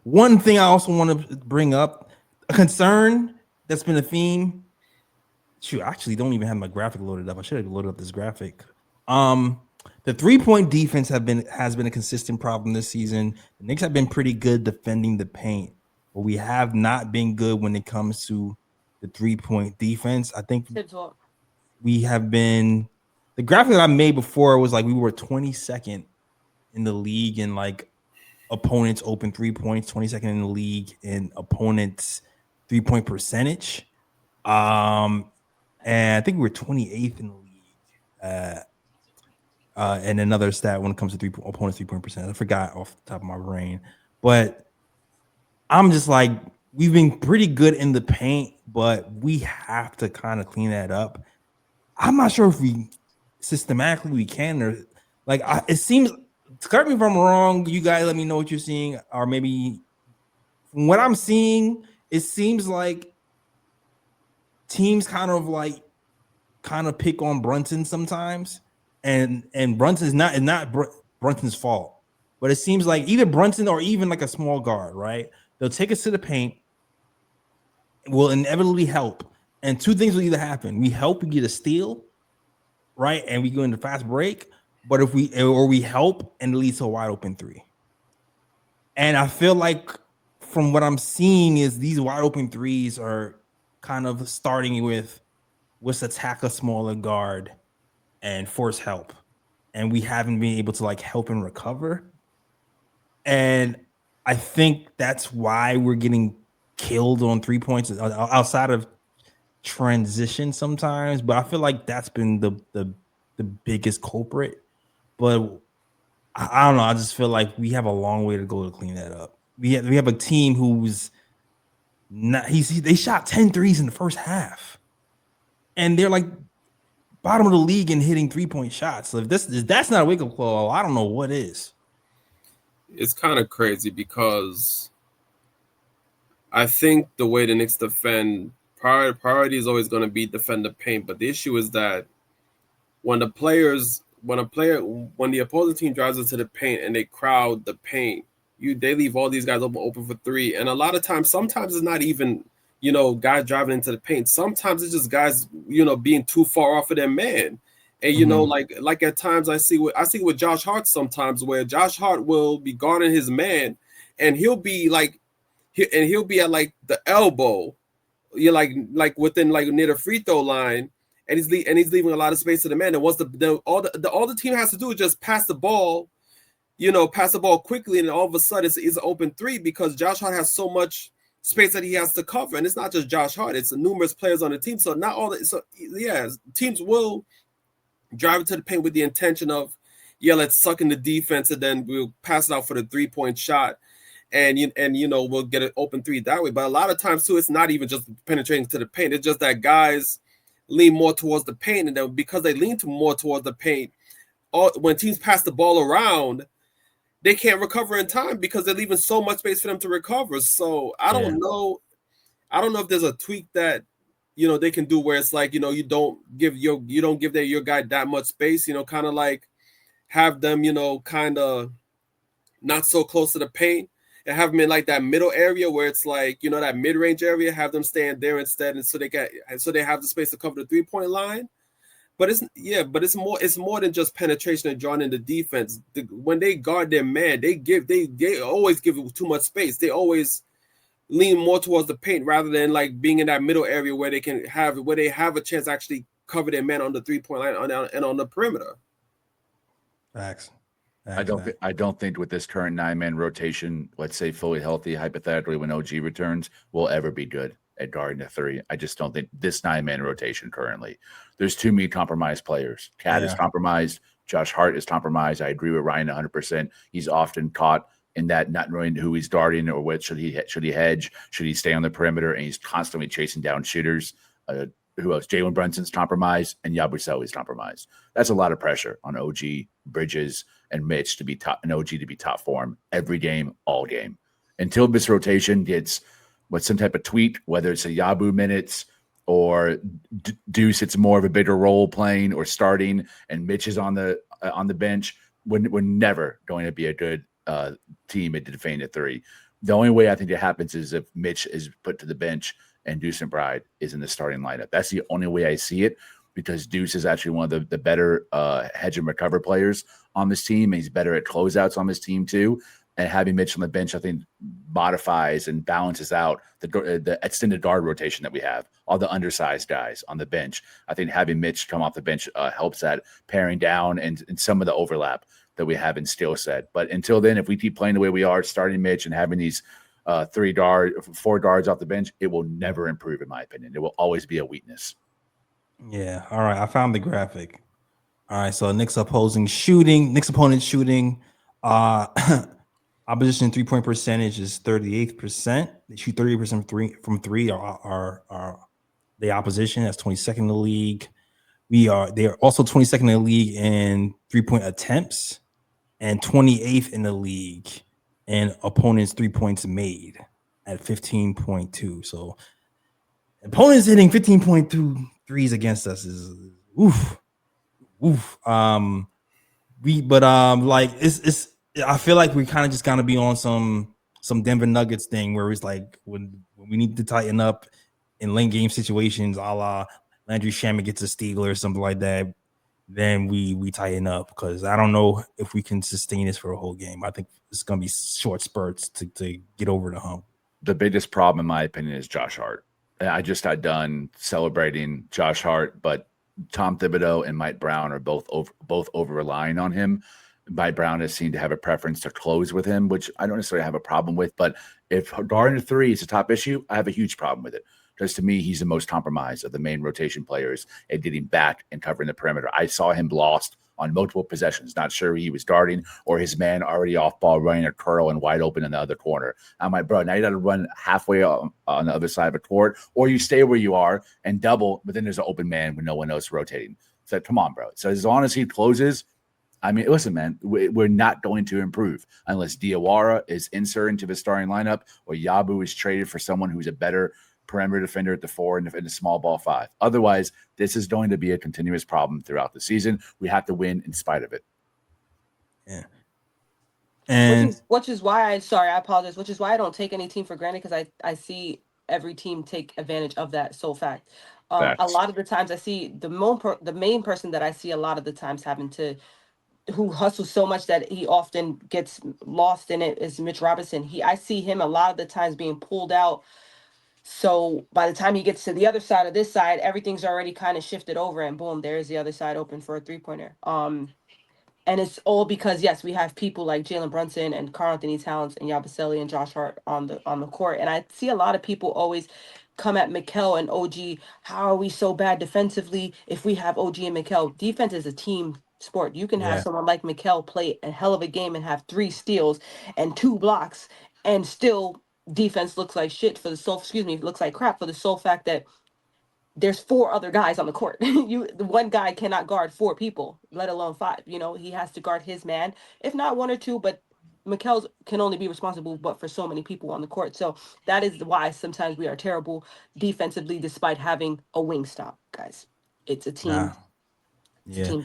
One thing I also want to bring up, a concern that's been a theme. Shoot, I actually don't even have my graphic loaded up. I should have loaded up this graphic. The 3-point defense has been a consistent problem this season. The Knicks have been pretty good defending the paint, but we have not been good when it comes to the 3-point defense. I think we have been. The graphic that I made before was like we were 22nd in the league in like opponents open 3 points, 22nd in the league in opponents 3-point percentage. And I think we were 28th in the league. And another stat when it comes to opponents 3-point percentage. I forgot off the top of my brain, but I'm just like, we've been pretty good in the paint, but we have to kind of clean that up. I'm not sure if we systematically we can, or like it seems. Correct me if I'm wrong. You guys, let me know what you're seeing, or maybe from what I'm seeing, it seems like teams kind of pick on Brunson sometimes, and Brunson's not Brunson's fault, but it seems like either Brunson or even like a small guard, right? They'll take us to the paint, will inevitably help, and two things will either happen: we get a steal, right, and we go into fast break. But if we help and it leads to a wide open three. And I feel like from what I'm seeing is these wide open threes are kind of starting with let's attack a smaller guard and force help. And we haven't been able to like help and recover. And I think that's why we're getting killed on 3 points outside of transition sometimes. But I feel like that's been the biggest culprit. But I don't know. I just feel like we have a long way to go to clean that up. We have a team who's not. They shot 10 threes in the first half, and they're like bottom of the league in hitting 3-point shots. So if that's not a wake up call, I don't know what is. It's kind of crazy because I think the way the Knicks defend, priority is always going to be defend the paint. But the issue is that when the opposing team drives into the paint and they crowd the paint, they leave all these guys open for three. And a lot of times, sometimes it's not even, guys driving into the paint. Sometimes it's just guys, being too far off of their man. And like at times I see with Josh Hart sometimes, where Josh Hart will be guarding his man, and he'll be at like the elbow, like within like near the free throw line. And he's leaving a lot of space to the man. And once all the team has to do is just pass the ball quickly, and all of a sudden it's an open three because Josh Hart has so much space that he has to cover. And it's not just Josh Hart; it's numerous players on the team. So not all. Teams will drive into the paint with the intention of, let's suck in the defense, and then we'll pass it out for the 3-point shot, and we'll get an open three that way. But a lot of times too, it's not even just penetrating to the paint. It's just that guys lean more towards the paint, and then because they lean more towards the paint, when teams pass the ball around, they can't recover in time because they're leaving so much space for them to recover. So I don't know if there's a tweak that they can do where it's like you don't give your guy that much space. Kind of like have them kind of not so close to the paint, and have them in like that middle area where it's like, that mid-range area, have them stand there instead. And so they have the space to cover the 3-point line. But it's more than just penetration and drawing in the defense. When they guard their man, they always give too much space. They always lean more towards the paint rather than like being in that middle area where they have a chance to actually cover their man on the 3-point line and on the perimeter. Facts. I don't think with this current 9-man rotation, let's say fully healthy, hypothetically, when OG returns, we'll ever be good at guarding the three. I just don't think this 9-man rotation currently. There's too many compromised players. Cat is compromised. Josh Hart is compromised. I agree with Ryan 100%. He's often caught in that not knowing who he's guarding or what. Should he hedge? Should he stay on the perimeter? And he's constantly chasing down shooters. Who else? Jalen Brunson's compromised, and Yabusele's compromised. That's a lot of pressure on OG, Bridges, and Mitch to be top, and OG to be top form every game, all game. Until this rotation gets some type of tweak, whether it's a Yabu minutes or Deuce, it's more of a bigger role playing or starting, and Mitch is on the bench. We're never going to be a good team at defending the three. The only way I think it happens is if Mitch is put to the bench and Deuce McBride is in the starting lineup. That's the only way I see it, because Deuce is actually one of the better hedge and recover players on this team. And he's better at closeouts on this team too. And having Mitch on the bench, I think, modifies and balances out the extended guard rotation that we have, all the undersized guys on the bench. I think having Mitch come off the bench helps that paring down and some of the overlap that we have in skill set. But until then, if we keep playing the way we are, starting Mitch and having these 4 guards off the bench, it will never improve, in my opinion. It will always be a weakness. Yeah. All right. I found the graphic. All right. So Knicks opponent shooting. Opposition 3-point percentage is 38%. They shoot 38% from three. Are the opposition? That's 22nd in the league. They are also 22nd in the league in 3-point attempts and 28th in the league in opponents 3 points made at 15.2. So opponents hitting 15.2 threes against us is oof. Like it's I feel like we kind of just gonna be on some Denver Nuggets thing where it's like when we need to tighten up in late game situations, a la Landry Shamet gets a steal or something like that, then we tighten up, because I don't know if we can sustain this for a whole game. I think it's gonna be short spurts to get over the hump. The biggest problem, in my opinion, is Josh Hart. I just got done celebrating Josh Hart, but Tom Thibodeau and Mike Brown are both over relying on him. Mike Brown has seemed to have a preference to close with him, which I don't necessarily have a problem with. But if guarding the three is a top issue, I have a huge problem with it. Because to me, he's the most compromised of the main rotation players at getting back and covering the perimeter. I saw him lost on multiple possessions, not sure he was guarding or his man already off ball running a curl and wide open in the other corner. I'm like, bro, now you got to run halfway on the other side of the court, or you stay where you are and double, but then there's an open man when no one else rotating. So come on, bro. So as long as he closes, I mean, listen, man, we're not going to improve unless Diawara is inserted into the starting lineup or Yabu is traded for someone who's a better perimeter defender at the 4 and the small ball 5. Otherwise, this is going to be a continuous problem throughout the season. We have to win in spite of it. Yeah. And which is why I apologize. Which is why I don't take any team for granted, because I see every team take advantage of that sole fact. A lot of the times I see the main person that I see a lot of the times who hustles so much that he often gets lost in it is Mitch Robinson. I see him a lot of the times being pulled out. So by the time he gets to the other side of this side, everything's already kind of shifted over, and boom, there's the other side open for a 3-pointer. And it's all because, yes, we have people like Jalen Brunson and Karl Anthony Towns and Yabusele and Josh Hart on the court. And I see a lot of people always come at Mikal and OG. How are we so bad defensively if we have OG and Mikal? Defense is a team sport. You can have someone like Mikal play a hell of a game and have 3 steals and 2 blocks, and still defense looks like shit looks like crap for the sole fact that there's 4 other guys on the court. The one guy cannot guard 4 people, let alone 5. He has to guard his man, if not 1 or 2, but Mikel's can only be responsible but for so many people on the court. So that is why sometimes we are terrible defensively despite having a wing stop, guys. It's a team. yeah.